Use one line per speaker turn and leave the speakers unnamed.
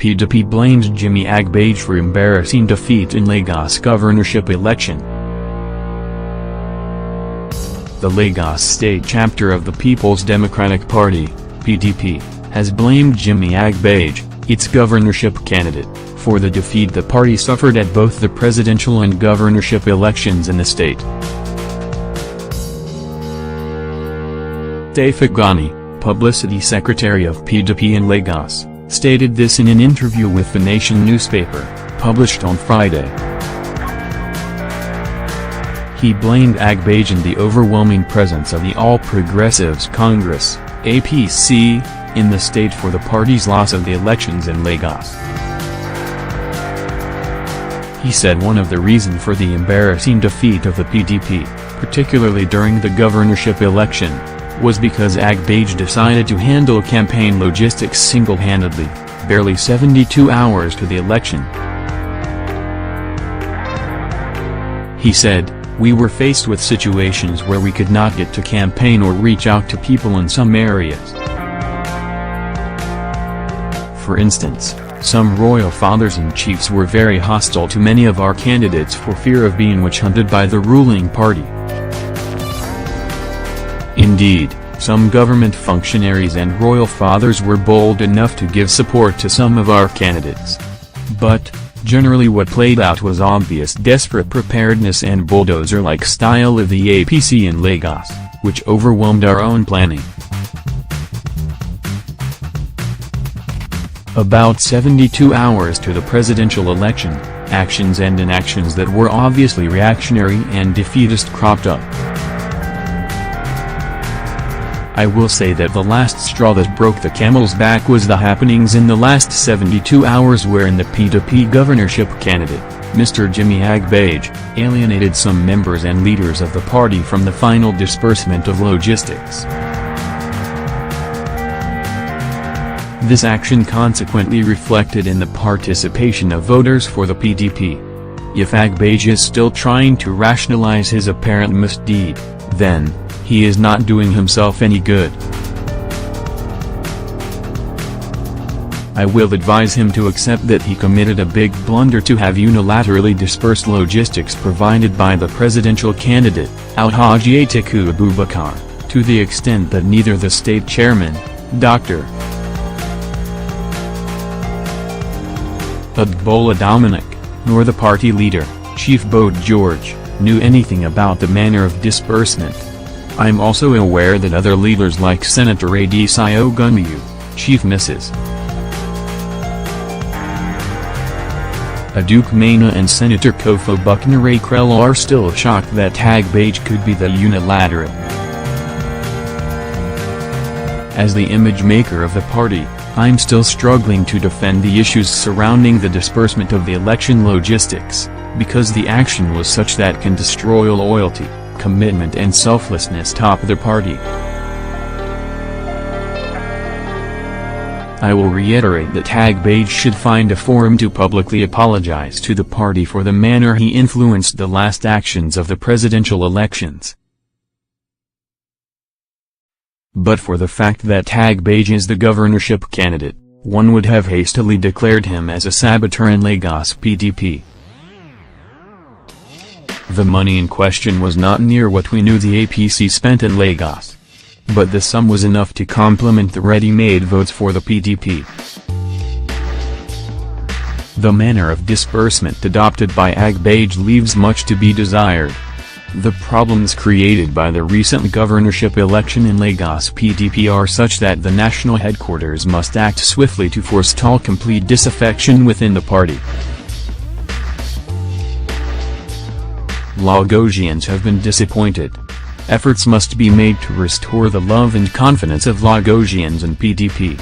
PDP blamed Jimi Agbaje for embarrassing defeat in Lagos governorship election. The Lagos State chapter of the People's Democratic Party, PDP, has blamed Jimi Agbaje, its governorship candidate, for the defeat the party suffered at both the presidential and governorship elections in the state. Ghani, publicity secretary of PDP in Lagos, stated this in an interview with The Nation newspaper, published on Friday. He blamed Agbaje and the overwhelming presence of the All Progressives Congress, APC, in the state for the party's loss of the elections in Lagos. He said one of the reasons for the embarrassing defeat of the PDP, particularly during the governorship election, was because Agbaje decided to handle campaign logistics single-handedly, barely 72 hours to the election. He said, "We were faced with situations where we could not get to campaign or reach out to people in some areas. For instance, some royal fathers and chiefs were very hostile to many of our candidates for fear of being witch-hunted by the ruling party. Indeed, some government functionaries and royal fathers were bold enough to give support to some of our candidates. But, generally what played out was obvious desperate preparedness and bulldozer-like style of the APC in Lagos, which overwhelmed our own planning." About 72 hours to the presidential election, actions and inactions that were obviously reactionary and defeatist cropped up. "I will say that the last straw that broke the camel's back was the happenings in the last 72 hours wherein the PDP governorship candidate, Mr. Jimi Agbaje, alienated some members and leaders of the party from the final disbursement of logistics. This action consequently reflected in the participation of voters for the PDP. If Agbaje is still trying to rationalize his apparent misdeed, then, he is not doing himself any good. I will advise him to accept that he committed a big blunder to have unilaterally dispersed logistics provided by the presidential candidate, Alhaji Atiku Abubakar, to the extent that neither the state chairman, Dr. Adbola Dominic, nor the party leader, Chief Bode George, knew anything about the manner of disbursement. I'm also aware that other leaders like Senator Adesai Ogunmiyu, Chief Mrs. Aduke Maina and Senator Kofo Bucknor Akrel are still shocked that Agbaje could be the unilateral. As the image maker of the party, I'm still struggling to defend the issues surrounding the disbursement of the election logistics, because the action was such that can destroy loyalty, commitment and selflessness top the party. I will reiterate that Agbaje should find a forum to publicly apologize to the party for the manner he influenced the last actions of the presidential elections. But for the fact that Agbaje is the governorship candidate, one would have hastily declared him as a saboteur in Lagos PDP. The money in question was not near what we knew the APC spent in Lagos. But the sum was enough to complement the ready-made votes for the PDP. The manner of disbursement adopted by Agbaje leaves much to be desired. The problems created by the recent governorship election in Lagos PDP are such that the national headquarters must act swiftly to forestall complete disaffection within the party. Lagosians have been disappointed. Efforts must be made to restore the love and confidence of Lagosians in PDP.